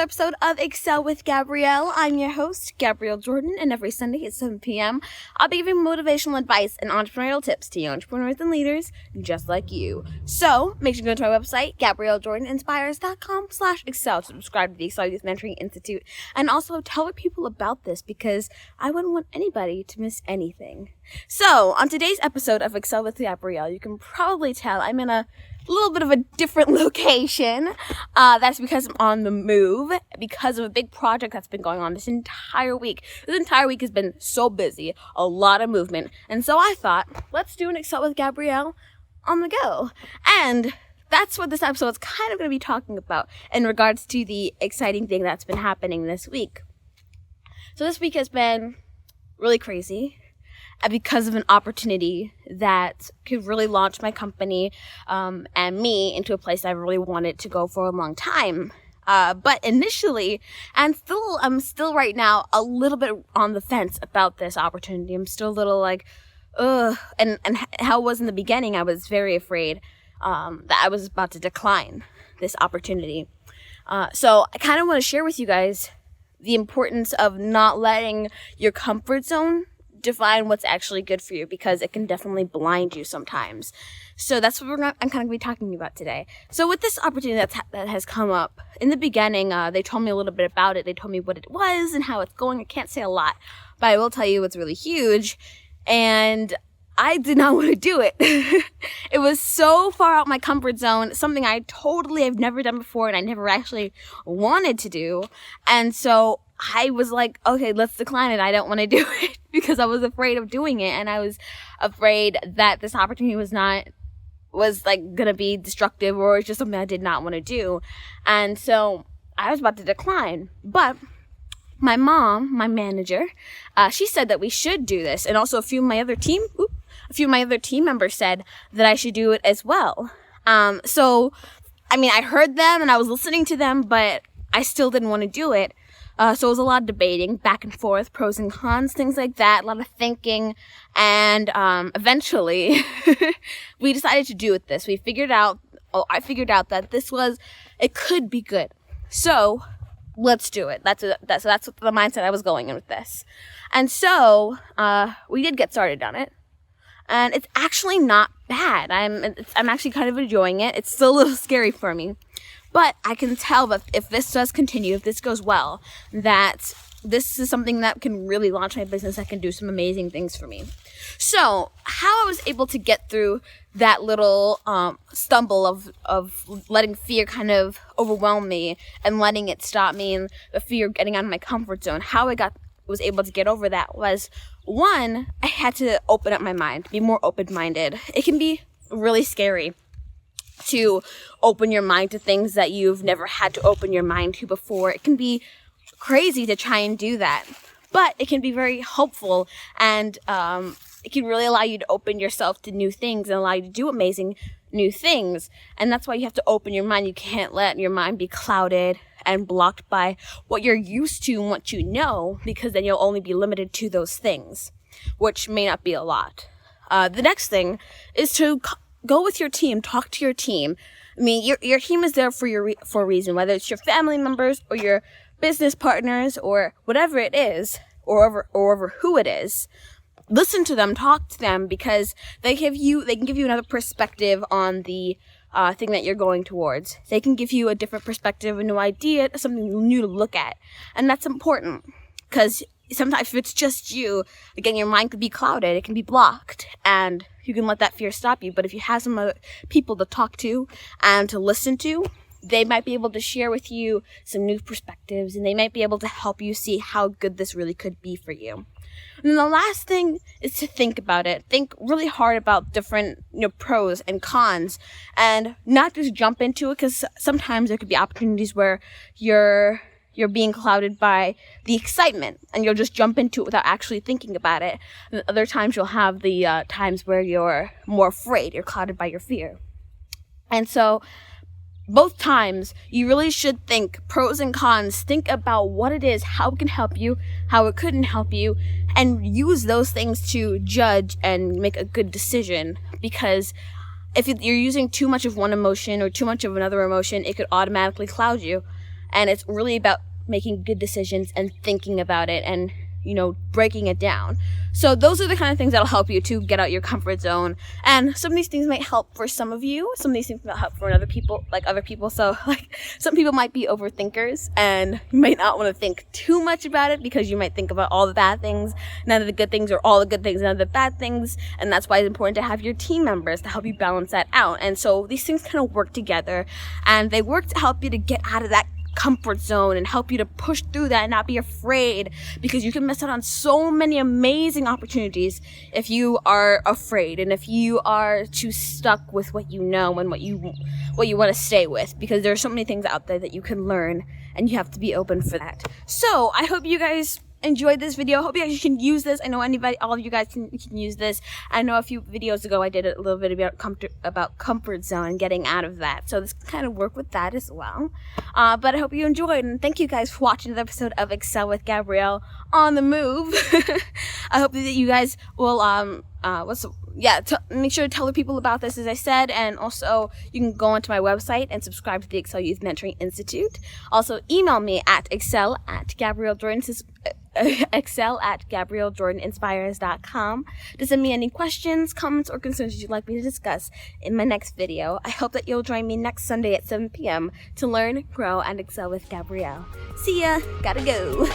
Episode of ExCEL with Gabrielle. I'm your host, Gabrielle Jordan, and every Sunday at 7 p.m. I'll be giving motivational advice and entrepreneurial tips to young entrepreneurs and leaders just like you. So, make sure to go to my website, GabrielleJordanInspires.com/ExCEL to subscribe to the ExCEL Youth Mentoring Institute, and also tell other people about this because I wouldn't want anybody to miss anything. So, on today's episode of ExCEL with Gabrielle, you can probably tell I'm in a little bit of a different location. That's because I'm on the move because of a big project that's been going on this entire week. This entire week has been so busy, a lot of movement. And so I thought, let's do an ExCEL with Gabrielle on the go. And that's what this episode is kind of going to be talking about in regards to the exciting thing that's been happening this week. So this week has been really crazy. Because of an opportunity that could really launch my company and me into a place I really wanted to go for a long time. But initially, I'm still right now a little bit on the fence about this opportunity. I'm still a little like, ugh. And how it was in the beginning, I was very afraid that I was about to decline this opportunity. So I kind of want to share with you guys the importance of not letting your comfort zone define what's actually good for you, because it can definitely blind you sometimes. So that's what I'm kind of be talking about today. So with this opportunity that has come up, in the beginning, they told me a little bit about it. They told me what it was and how it's going. I can't say a lot, but I will tell you it's really huge. And I did not want to do it. It was so far out my comfort zone, something I've never done before and I never actually wanted to do. And so I was like, okay, let's decline it. I don't want to do it because I was afraid of doing it. And I was afraid that this opportunity was like going to be destructive, or it's just something I did not want to do. And so I was about to decline. But my mom, my manager, she said that we should do this. And also a few of my other team members said that I should do it as well. So, I mean, I heard them and I was listening to them, but I still didn't want to do it. So it was a lot of debating, back and forth, pros and cons, things like that, a lot of thinking, and eventually we decided to do this. I figured out that it could be good. So let's do it. That's what the mindset I was going in with this. And so we did get started on it. And it's actually not bad. I'm actually kind of enjoying it. It's still a little scary for me. But I can tell that if this does continue, if this goes well, that this is something that can really launch my business, that can do some amazing things for me. So how I was able to get through that little stumble of letting fear kind of overwhelm me and letting it stop me, and the fear of getting out of my comfort zone, how I was able to get over that was, one, I had to open up my mind, be more open-minded. It can be really scary to open your mind to things that you've never had to open your mind to before. It can be crazy to try and do that, but it can be very helpful, and it can really allow you to open yourself to new things and allow you to do amazing new things. And that's why you have to open your mind. You can't let your mind be clouded and blocked by what you're used to and what you know, because then you'll only be limited to those things, which may not be a lot. The next thing is to go with your team, talk to your team. I mean, your team is there for a reason, whether it's your family members or your business partners or whatever it is, or over who it is. Listen to them, talk to them, because they can give you another perspective on the thing that you're going towards. They can give you a different perspective, a new idea, something new to look at. And that's important, because sometimes if it's just you, again, your mind could be clouded, it can be blocked, and you can let that fear stop you. But if you have some other people to talk to and to listen to, they might be able to share with you some new perspectives, and they might be able to help you see how good this really could be for you. And then the last thing is to think about it. Think really hard about different, pros and cons, and not just jump into it, because sometimes there could be opportunities where your you're being clouded by the excitement and you'll just jump into it without actually thinking about it. And other times you'll have the times where you're more afraid, you're clouded by your fear. And so both times you really should think pros and cons, think about what it is, how it can help you, how it couldn't help you, and use those things to judge and make a good decision. Because if you're using too much of one emotion or too much of another emotion, it could automatically cloud you. And it's really about making good decisions and thinking about it and, breaking it down. So those are the kind of things that'll help you to get out your comfort zone. And some of these things might help for some of you. Some of these things might help for other people. So some people might be overthinkers and you might not want to think too much about it because you might think about all the bad things, none of the good things, or all the good things, none of the bad things. And that's why it's important to have your team members to help you balance that out. And so these things kind of work together, and they work to help you to get out of that comfort zone and help you to push through that and not be afraid, because you can miss out on so many amazing opportunities if you are afraid and if you are too stuck with what you know and what you want to stay with, because there are so many things out there that you can learn and you have to be open for that. So I hope you guys enjoyed this video. I hope you guys can use this. I know all of you guys can use this. I know a few videos ago I did a little bit about comfort zone and getting out of that. So this can kind of work with that as well. But I hope you enjoyed, and thank you guys for watching the episode of ExCEL with Gabrielle on the move. I hope that you guys will make sure to tell the people about this, as I said, and also you can go onto my website and subscribe to the ExCEL Youth Mentoring Institute. Also, email me at excel@GabrielleJordaninspires.com to send me any questions, comments, or concerns you'd like me to discuss in my next video. I hope that you'll join me next Sunday at 7 p.m. to learn, grow, and excel with Gabrielle. See ya! Gotta go!